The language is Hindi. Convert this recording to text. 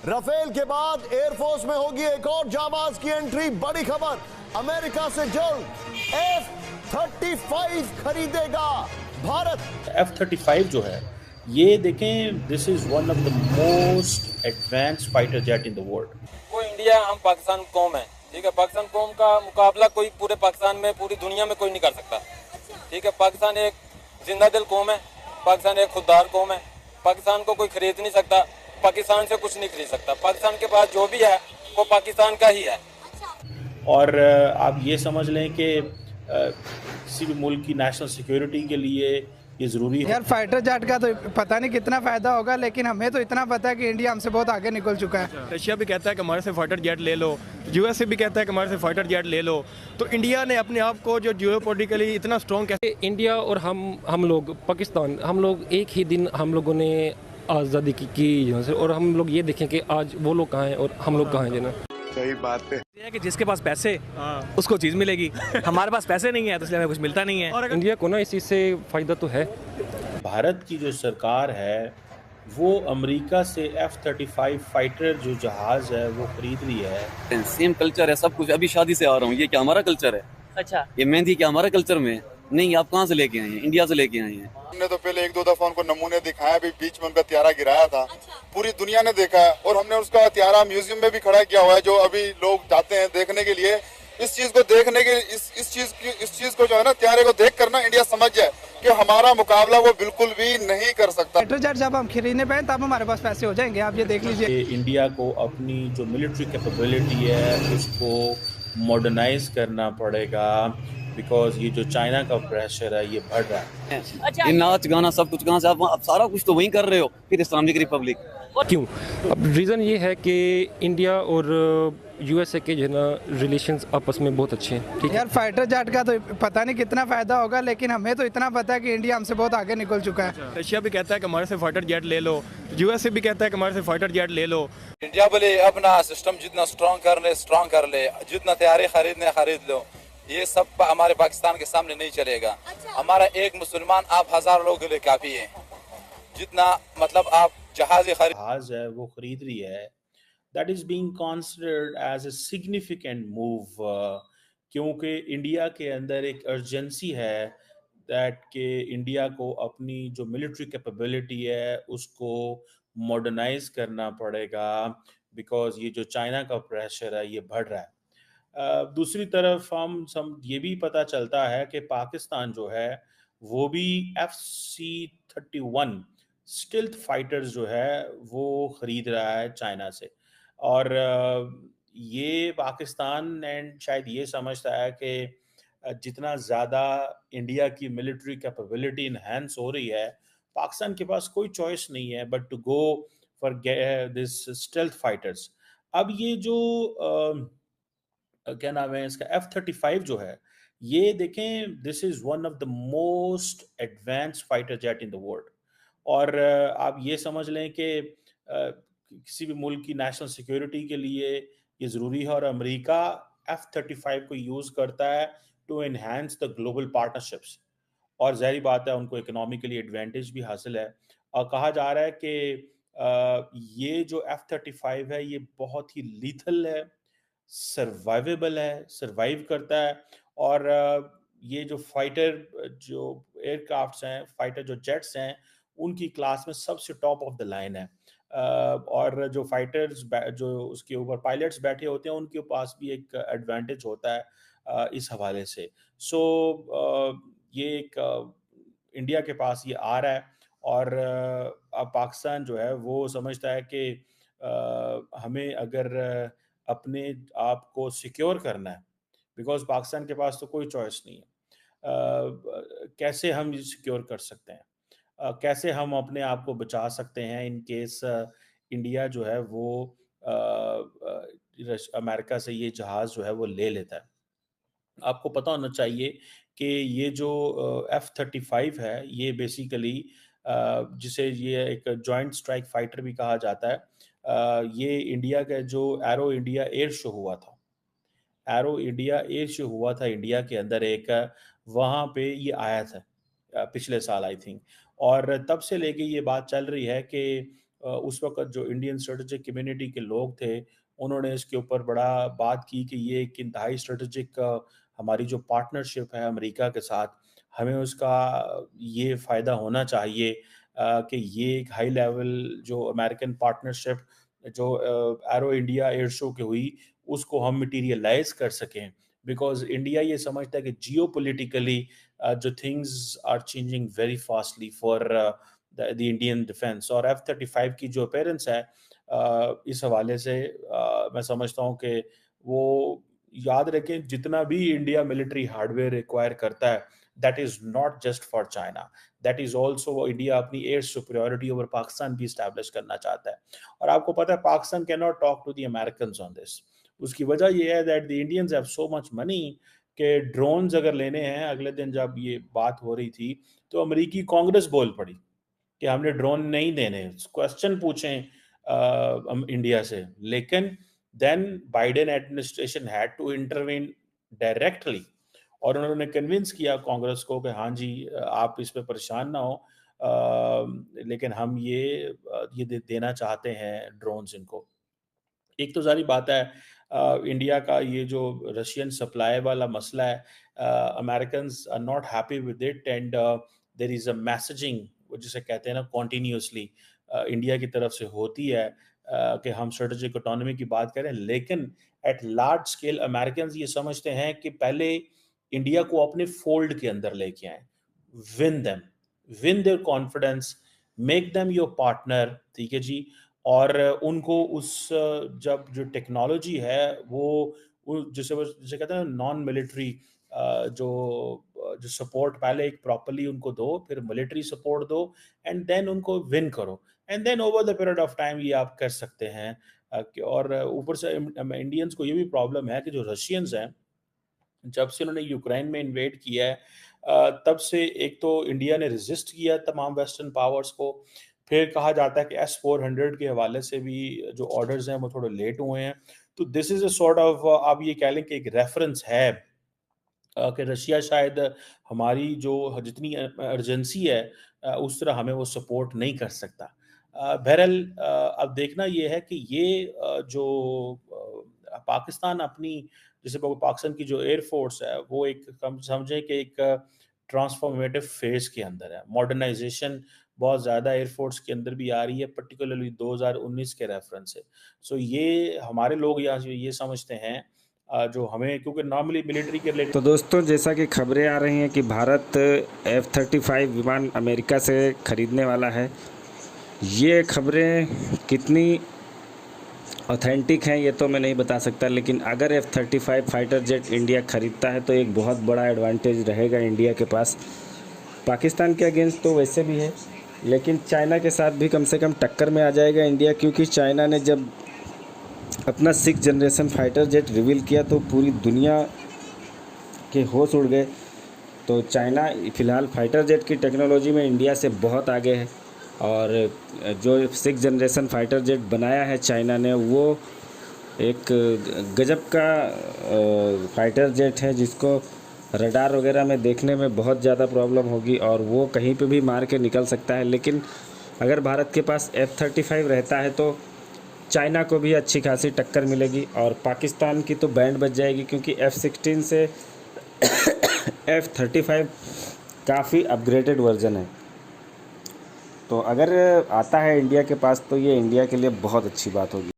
राफेल के बाद एयरफोर्स में होगी एक और जाबाज की एंट्री। बड़ी खबर, अमेरिका से जल्द F-35 खरीदेगा भारत। F-35 जो है ये देखें, this is one of the most advanced fighter jet in the world. वो इंडिया, हम पाकिस्तान कौम है, ठीक है। पाकिस्तान कौम का मुकाबला कोई पूरे पाकिस्तान में, पूरी दुनिया में कोई नहीं कर सकता, ठीक है। पाकिस्तान एक जिंदा दिल कौम है, पाकिस्तान एक खुददार कौम है। पाकिस्तान को कोई खरीद नहीं सकता, पाकिस्तान से कुछ नहीं खरीद सकता। पाकिस्तान के पास जो भी है वो पाकिस्तान का ही है। और आप ये समझ लें कि किसी भी मुल्क की नेशनल सिक्योरिटी के लिए ये ज़रूरी है। यार फाइटर जेट का तो पता नहीं कितना फ़ायदा होगा, लेकिन हमें तो इतना पता है कि इंडिया हमसे बहुत आगे निकल चुका है। रशिया भी कहता है कि हमारे से फाइटर जेट ले लो, यूएसए भी कहता है कि हमारे से फाइटर जेट ले लो। तो इंडिया ने अपने आप को जो जियोपॉलिटिकली इतना स्ट्रॉन्ग कैसे, इंडिया और हम लोग पाकिस्तान, हम लोग एक ही दिन हम लोगों ने आज़ादी की यहाँ से, और हम लोग ये देखें कि आज वो लोग कहाँ हैं और हम लोग कहाँ हैं जना। सही बात है। ये है कि जिसके पास पैसे उसको चीज़ मिलेगी, हमारे पास पैसे नहीं है तो इसलिए हमें कुछ मिलता नहीं है। और इंडिया को ना इस चीज़ से फ़ायदा तो है। भारत की जो सरकार है वो अमेरिका से F-35 फाइटर जो जहाज़ है वो खरीद रही है। सेम कल्चर है सब कुछ। अभी शादी से आ रहा हूँ, ये क्या हमारा कल्चर है? अच्छा, ये मेहंदी क्या हमारा कल्चर में है? नहीं, आप कहाँ से लेके आए हैं? इंडिया से लेके आए हैं। हमने तो पहले एक दो दफा उनको नमूने दिखाया, अभी बीच में उनका हथियारा गिराया था। पूरी दुनिया ने देखा है और हमने उसका हथियारा म्यूजियम में भी खड़ा किया हुआ है, जो अभी लोग जाते हैं देखने के लिए। इस चीज को देखने के इस चीज को जो है ना, हथियारे को देख कर ना इंडिया समझ जाए कि हमारा मुकाबला वो बिल्कुल भी नहीं कर सकता। फाइटर जेट जब हम खरीदने पाए तब हमारे पास पैसे हो जाएंगे, आप ये देख लीजिए। इंडिया को अपनी जो मिलिट्री कैपेबिलिटी है उसको मॉडर्नाइज करना पड़ेगा, बिकॉज ये जो चाइना का प्रेशर है ये बढ़ रहा है। ये नाच गाना सब कुछ कहाँ से आप सारा कुछ तो वहीं कर रहे हो, फिर इस्लामिक रिपब्लिक क्यों? अब रीज़न ये है कि इंडिया और यूएसए के जो है ना रिलेशंस आपस में बहुत अच्छे हैं, ठीक है। यार फाइटर जेट का तो पता नहीं कितना फ़ायदा होगा, लेकिन हमें तो इतना पता है कि इंडिया हमसे बहुत आगे निकल चुका है। रशिया भी कहता है कि हमारे से फाइटर जेट ले लो, यूएसए भी कहता है कि हमारे से फाइटर जेट ले लो। इंडिया बोले अपना सिस्टम जितना स्ट्रॉन्ग कर ले, जितना तैयारी खरीद लो। ये सब हमारे पाकिस्तान के सामने नहीं चलेगा। हमारा एक मुसलमान आप 1000 लोगों के लिए काफी है। जितना मतलब आप जहाज है वो खरीद रही है, that is being considered as a significant move, क्योंकि इंडिया के अंदर एक अर्जेंसी है दैट के इंडिया को अपनी जो मिलिट्री कैपेबिलिटी है उसको मॉडर्नाइज करना पड़ेगा, बिकॉज ये जो चाइना का प्रेशर है ये बढ़ रहा है। दूसरी तरफ हम ये भी पता चलता है कि पाकिस्तान जो है वो भी FC-31 स्टिल्थ फाइटर्स जो है वो खरीद रहा है चाइना से। और ये पाकिस्तान एंड शायद ये समझता है कि जितना ज़्यादा इंडिया की मिलिट्री कैपेबिलिटी इन्हेंस हो रही है, पाकिस्तान के पास कोई चॉइस नहीं है but to go for this stealth fighters. अब ये जो क्या नाम है इसका F-35 जो है ये देखें, this is one of the most advanced fighter jet in the world. और आप ये समझ लें कि किसी भी मुल्क की नेशनल सिक्योरिटी के लिए ये ज़रूरी है, और अमेरिका F-35 को यूज़ करता है to enhance the global partnerships. और ज़ाहिर बात है उनको इकोनॉमिकली एडवांटेज भी हासिल है। और कहा जा रहा है कि ये जो F-35 है ये बहुत ही लीथल है, सर्वाइवेबल है, सर्वाइव करता है। और ये जो फाइटर जो एयरक्राफ्ट्स हैं, फाइटर जो जेट्स हैं, उनकी क्लास में सबसे टॉप ऑफ द लाइन है। और जो फाइटर्स जो उसके ऊपर पायलट्स बैठे होते हैं उनके पास भी एक एडवांटेज होता है इस हवाले से। सो ये एक इंडिया के पास ये आ रहा है, और अब पाकिस्तान जो है वो समझता है कि हमें अगर अपने आप को सिक्योर करना है, बिकॉज पाकिस्तान के पास तो कोई चॉइस नहीं है। कैसे हम सिक्योर कर सकते हैं, कैसे हम अपने आप को बचा सकते हैं इन केस इंडिया जो है वो अमेरिका से ये जहाज़ जो है वो ले लेता है। आपको पता होना चाहिए कि ये जो F-35 है ये बेसिकली जिसे ये एक जॉइंट स्ट्राइक फाइटर भी कहा जाता है, ये इंडिया का जो एरो इंडिया एयर शो हुआ था, एरो इंडिया एयर शो हुआ था इंडिया के अंदर एक, वहाँ पे ये आया था पिछले साल आई थिंक। और तब से लेके ये बात चल रही है कि उस वक़्त जो इंडियन स्ट्रेटेजिक कम्युनिटी के लोग थे, उन्होंने इसके ऊपर बड़ा बात की कि ये एक इंतहाई स्ट्रेटेजिक हमारी जो पार्टनरशिप है अमेरिका के साथ, हमें उसका ये फ़ायदा होना चाहिए कि ये एक हाई लेवल जो अमेरिकन पार्टनरशिप जो एरो इंडिया एयर शो की हुई, उसको हम मटीरियलाइज़ कर सकें। बिकॉज़ इंडिया ये समझता है कि जियोपॉलिटिकली जो things are changing very fastly for the Indian defence, और F-35 की जो अपीयरेंस है इस हवाले से मैं समझता हूँ कि वो याद रखें, जितना भी इंडिया मिलिट्री हार्डवेयर रिक्वायर करता है, that is not just for China, that is also India अपनी एयर सुपीरियॉरिटी ओवर पाकिस्तान भी एस्टैब्लिश करना चाहता है। और आपको पता है Pakistan can not talk to the Americans on this. उसकी वजह ये है that the Indians have so much money कि ड्रोन्स अगर लेने हैं, अगले दिन जब ये बात हो रही थी तो अमेरिकी कांग्रेस बोल पड़ी कि हमने ड्रोन नहीं देने, क्वेश्चन पूछें इंडिया से, लेकिन then Biden administration had to intervene directly और उन्होंने कन्विंस किया कांग्रेस को कि हाँ जी आप इस पे परेशान ना हो, लेकिन हम ये देना चाहते हैं ड्रोन्स इनको। एक तो सारी बात है इंडिया का ये जो रशियन सप्लाई वाला मसला है, Americans are not happy with it and there is a messaging जिसे कहते हैं ना कॉन्टीन्यूसली इंडिया की तरफ से होती है कि हम स्ट्रेटेजिक ऑटोनॉमी की बात करें, लेकिन एट लार्ज स्केल अमेरिकन्स ये समझते हैं कि पहले इंडिया को अपने फोल्ड के अंदर लेके आए, win them, win there confidence, make them your partner, ठीक है जी, और उनको उस जब जो टेक्नोलॉजी है वो जिसे कहते हैं नॉन मिलिट्री जो सपोर्ट पहले एक प्रॉपर्ली उनको दो, फिर मिलिट्री सपोर्ट दो एंड देन उनको विन करो and then over the period of time ये आप कर सकते हैं। और ऊपर से इंडियंस को ये भी प्रॉब्लम है कि जो रशियंस हैं, जब से उन्होंने यूक्रेन में इन्वेड किया है तब से एक तो इंडिया ने रेजिस्ट किया तमाम वेस्टर्न पावर्स को, फिर कहा जाता है कि S-400 के हवाले से भी जो ऑर्डर्स हैं वो थोड़े लेट हुए हैं। तो this is a sort of आप ये कह लें कि एक रेफरेंस है कि रशिया शायद हमारी जो जितनी अर्जेंसी है उस तरह हमें वो सपोर्ट नहीं कर सकता। बहरहाल अब देखना ये है कि ये जो पाकिस्तान अपनी जैसे पाकिस्तान की जो एयर फोर्स है वो एक कम समझें कि एक ट्रांसफॉर्मेटिव फेज के अंदर है। मॉडर्नाइजेशन बहुत ज़्यादा एयर फोर्स के अंदर भी आ रही है, पर्टिकुलरली 2019 के रेफरेंस से। सो ये हमारे लोग यहाँ ये समझते हैं जो हमें, क्योंकि नॉर्मली मिलिट्री के रिलेटेड। तो दोस्तों जैसा कि खबरें आ रही हैं कि भारत F-35 विमान अमेरिका से खरीदने वाला है, ये खबरें कितनी ऑथेंटिक हैं ये तो मैं नहीं बता सकता, लेकिन अगर F-35 फाइटर जेट इंडिया ख़रीदता है तो एक बहुत बड़ा एडवांटेज रहेगा इंडिया के पास। पाकिस्तान के अगेंस्ट तो वैसे भी है, लेकिन चाइना के साथ भी कम से कम टक्कर में आ जाएगा इंडिया, क्योंकि चाइना ने जब अपना 6th generation fighter jet reveal किया तो पूरी दुनिया के होश उड़ गए। तो चाइना फ़िलहाल फाइटर जेट की टेक्नोलॉजी में इंडिया से बहुत आगे है, और जो 6th जनरेशन फाइटर जेट बनाया है चाइना ने वो एक गजब का फाइटर जेट है, जिसको रडार वगैरह में देखने में बहुत ज़्यादा प्रॉब्लम होगी और वो कहीं पे भी मार के निकल सकता है। लेकिन अगर भारत के पास F-35 रहता है तो चाइना को भी अच्छी खासी टक्कर मिलेगी और पाकिस्तान की तो बैंड बज जाएगी, क्योंकि F-16 से F-35 काफ़ी अपग्रेडेड वर्जन है। तो अगर आता है इंडिया के पास तो ये इंडिया के लिए बहुत अच्छी बात होगी।